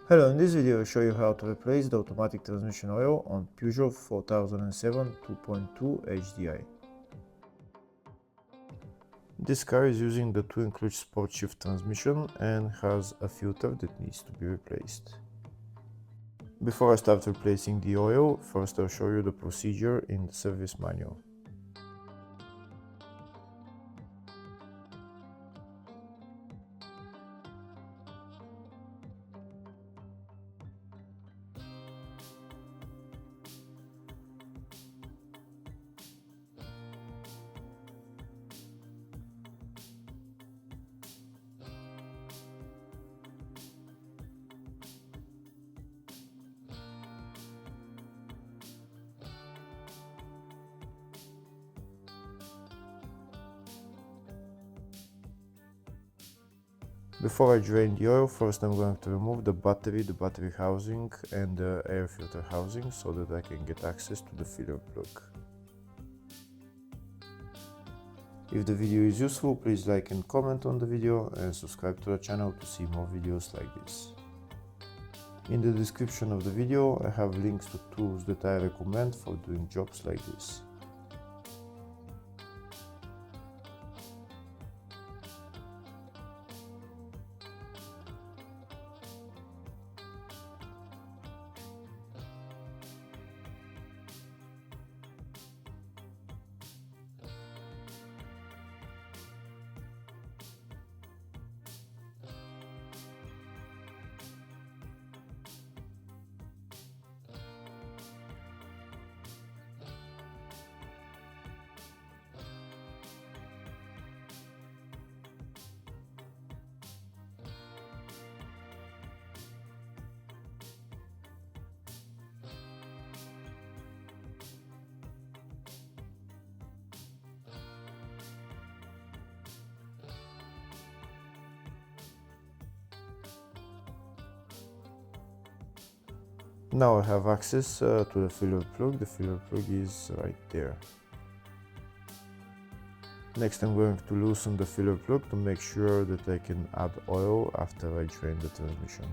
Hello, in this video I'll show you how to replace the automatic transmission oil on Peugeot 4007 2.2 HDI. This car is using the twin clutch sport shift transmission and has a filter that needs to be replaced. Before I start replacing the oil, first I'll show you the procedure in the service manual. Before I drain the oil, first I'm going to remove the battery housing and the air filter housing so that I can get access to the filler plug. If the video is useful, please like and comment on the video and subscribe to the channel to see more videos like this. In the description of the video I have links to tools that I recommend for doing jobs like this. Now I have access to the filler plug. The filler plug is right there. Next I'm going to loosen the filler plug to make sure that I can add oil after I drain the transmission.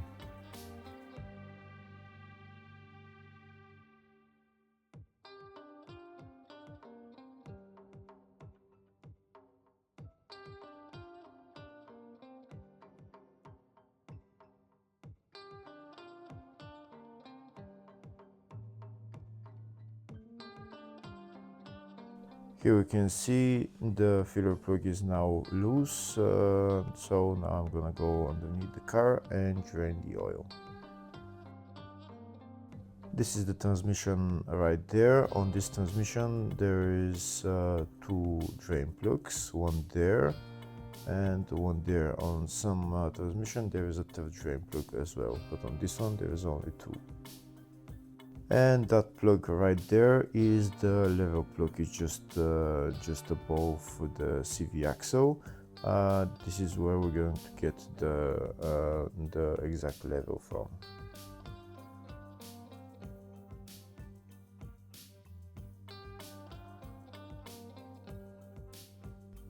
Here we can see the filler plug is now loose, so now I'm gonna go underneath the car and drain the oil. This is the transmission right there. On this transmission there is two drain plugs, one there and one there. On some transmission there is a third drain plug as well, but on this one there is only two. And that plug right there is the level plug. It's just above the CV axle. This is where we're going to get the exact level from.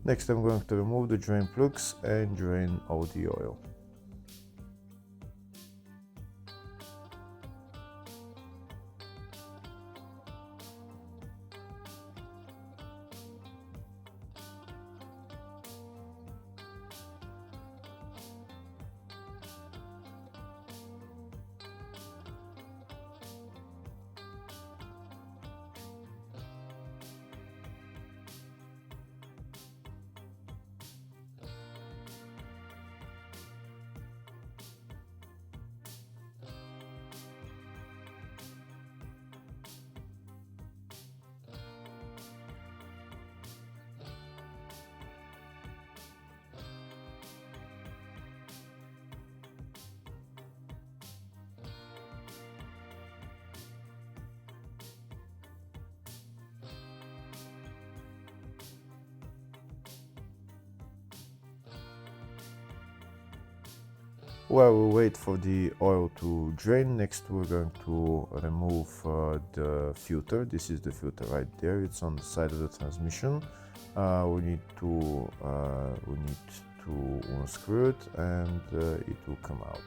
Next I'm going to remove the drain plugs and drain all the oil. While we wait for the oil to drain, next we're going to remove the filter. This is the filter right there. It's on the side of the transmission. We need to unscrew it and it will come out.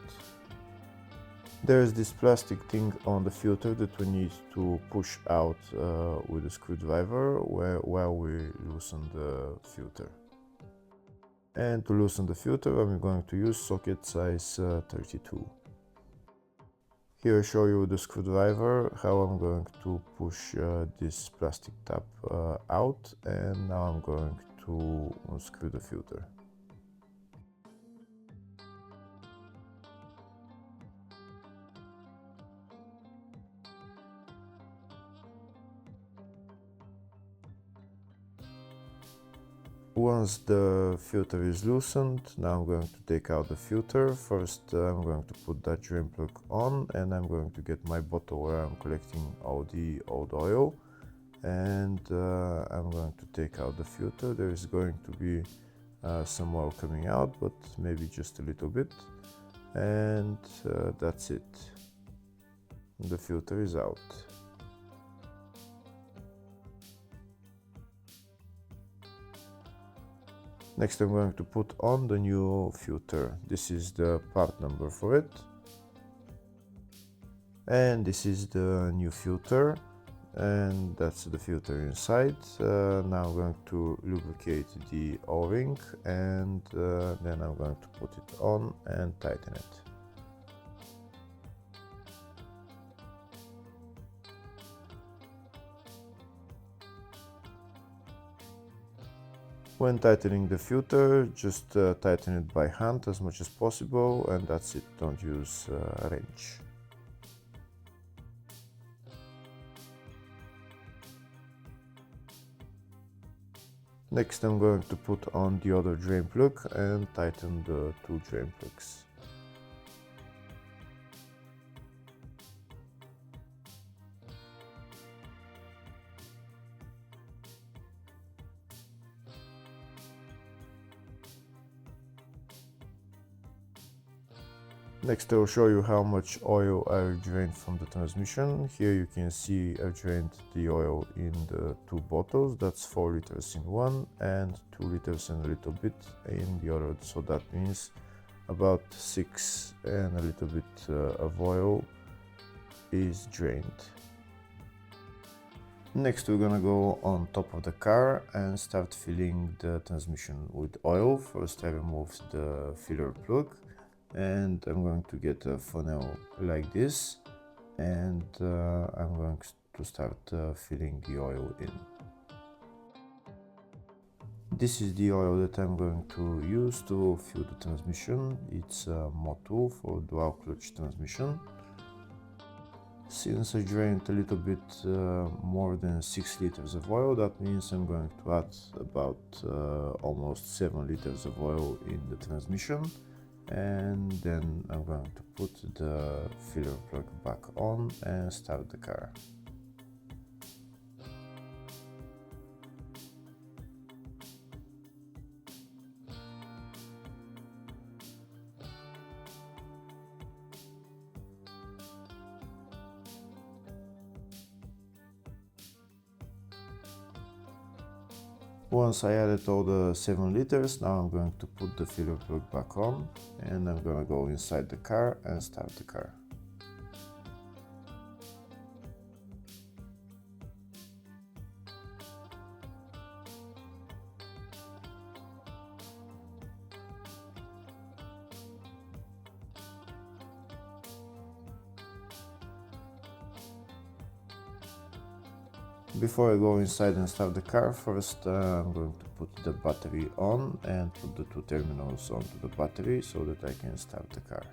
There is this plastic thing on the filter that we need to push out with a screwdriver while we loosen the filter. And to loosen the filter, I'm going to use socket size 32. Here I show you with the screwdriver how I'm going to push this plastic tab out, and now I'm going to unscrew the filter. Once the filter is loosened, now I'm going to take out the filter. First I'm going to put that drain plug on, and I'm going to get my bottle where I'm collecting all the old oil, and I'm going to take out the filter. There is going to be some oil coming out, but maybe just a little bit, and that's it. The filter is out. Next I'm going to put on the new filter. This is the part number for it. And this is the new filter, and that's the filter inside. Now I'm going to lubricate the O-ring, and then I'm going to put it on and tighten it. When tightening the filter, just tighten it by hand as much as possible, and that's it, don't use a wrench. Next I'm going to put on the other drain plug and tighten the two drain plugs. Next I'll show you how much oil I drained from the transmission. Here you can see I drained the oil in the two bottles. That's 4 liters in one and 2 liters and a little bit in the other. So that means about 6 and a little bit of oil is drained. Next we're gonna go on top of the car and start filling the transmission with oil. First I removed the filler plug, and I'm going to get a funnel like this, and I'm going to start filling the oil in. This is the oil that I'm going to use to fill the transmission. It's a Motul for Dual Clutch transmission. Since I drained a little bit more than 6 liters of oil, that means I'm going to add about almost 7 liters of oil in the transmission. And then I'm going to put the filler plug back on and start the car. Once I added all the 7 liters, now I'm going to put the filler plug back on, and I'm going to go inside the car and start the car. Before I go inside and start the car, first I'm going to put the battery on and put the two terminals onto the battery so that I can start the car.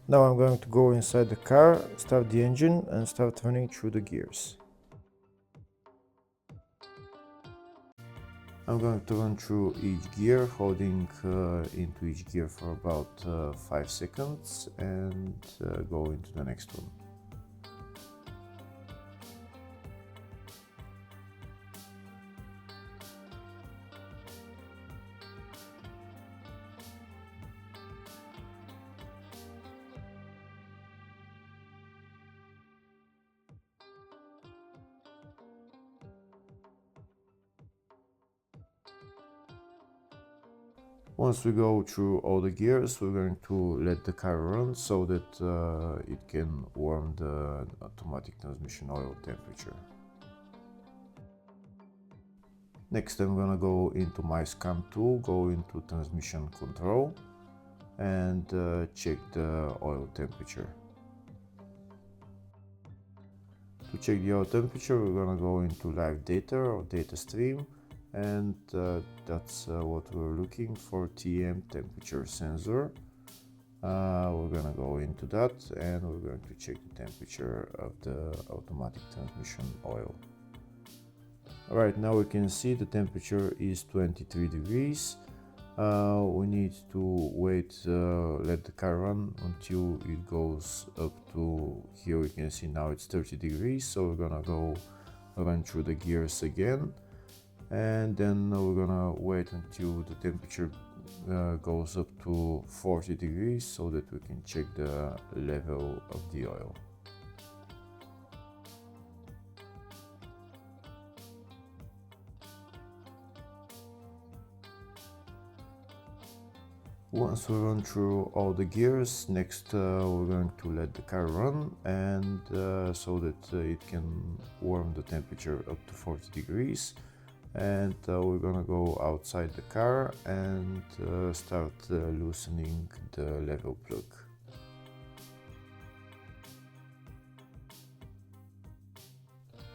Now I'm going to go inside the car, start the engine and start running through the gears. I'm going to run through each gear, holding into each gear for about 5 seconds and go into the next one. Once we go through all the gears, we're going to let the car run so that it can warm the automatic transmission oil temperature. Next, I'm gonna go into my scan tool, go into transmission control, and check the oil temperature. To check the oil temperature, we're gonna go into live data or data stream, and that's what we're looking for, TM temperature sensor. We're gonna go into that and we're going to check the temperature of the automatic transmission oil. Alright, now we can see the temperature is 23 degrees. We need to wait, let the car run until it goes up to, here we can see now it's 30 degrees, so we're gonna go run through the gears again, and then we're gonna wait until the temperature goes up to 40 degrees so that we can check the level of the oil. Once we run through all the gears, next we're going to let the car run, and so that it can warm the temperature up to 40 degrees. And we're gonna go outside the car and start loosening the level plug.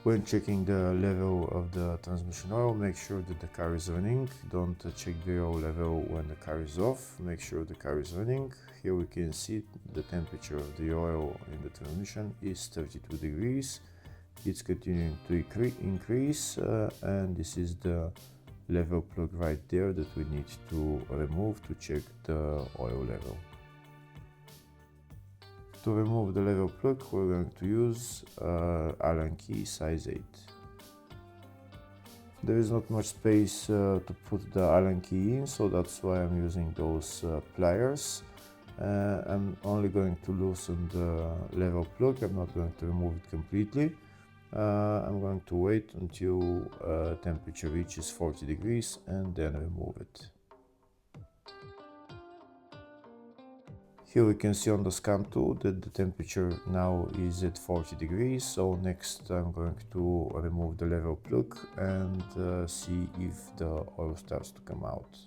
When checking the level of the transmission oil, make sure that the car is running. Don't check the oil level when the car is off. Make sure the car is running. Here we can see the temperature of the oil in the transmission is 32 degrees. It's continuing to increase, and this is the level plug right there that we need to remove to check the oil level. To remove the level plug, we're going to use Allen key size 8. There is not much space to put the Allen key in, so that's why I'm using those pliers. I'm only going to loosen the level plug. I'm not going to remove it completely. I'm going to wait until temperature reaches 40 degrees and then remove it. Here we can see on the scan tool that the temperature now is at 40 degrees, so next I'm going to remove the level plug and see if the oil starts to come out.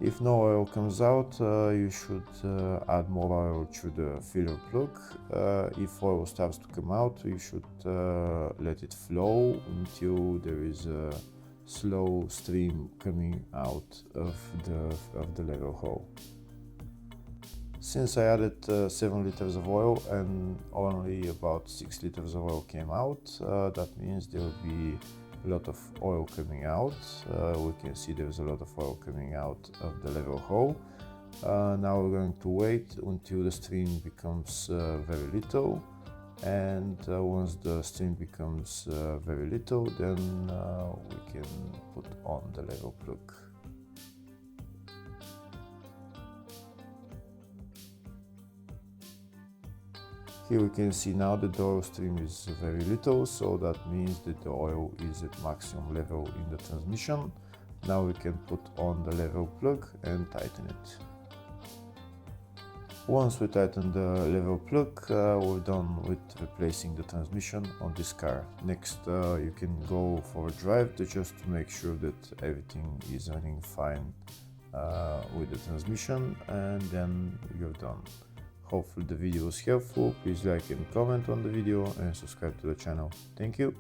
If no oil comes out, you should add more oil through the filler plug. If oil starts to come out, you should let it flow until there is a slow stream coming out of the level hole. Since I added 7 liters of oil and only about 6 liters of oil came out, that means there will be a lot of oil coming out. We can see there's a lot of oil coming out of the level hole. Now we're going to wait until the stream becomes very little, and once the stream becomes very little, then we can put on the level plug. Here we can see now that the oil stream is very little, so that means that the oil is at maximum level in the transmission. Now we can put on the level plug and tighten it. Once we tighten the level plug, we're done with replacing the transmission on this car. Next, you can go for a drive just to make sure that everything is running fine with the transmission, and then you're done. Hopefully the video was helpful. Please like and comment on the video and subscribe to the channel. Thank you.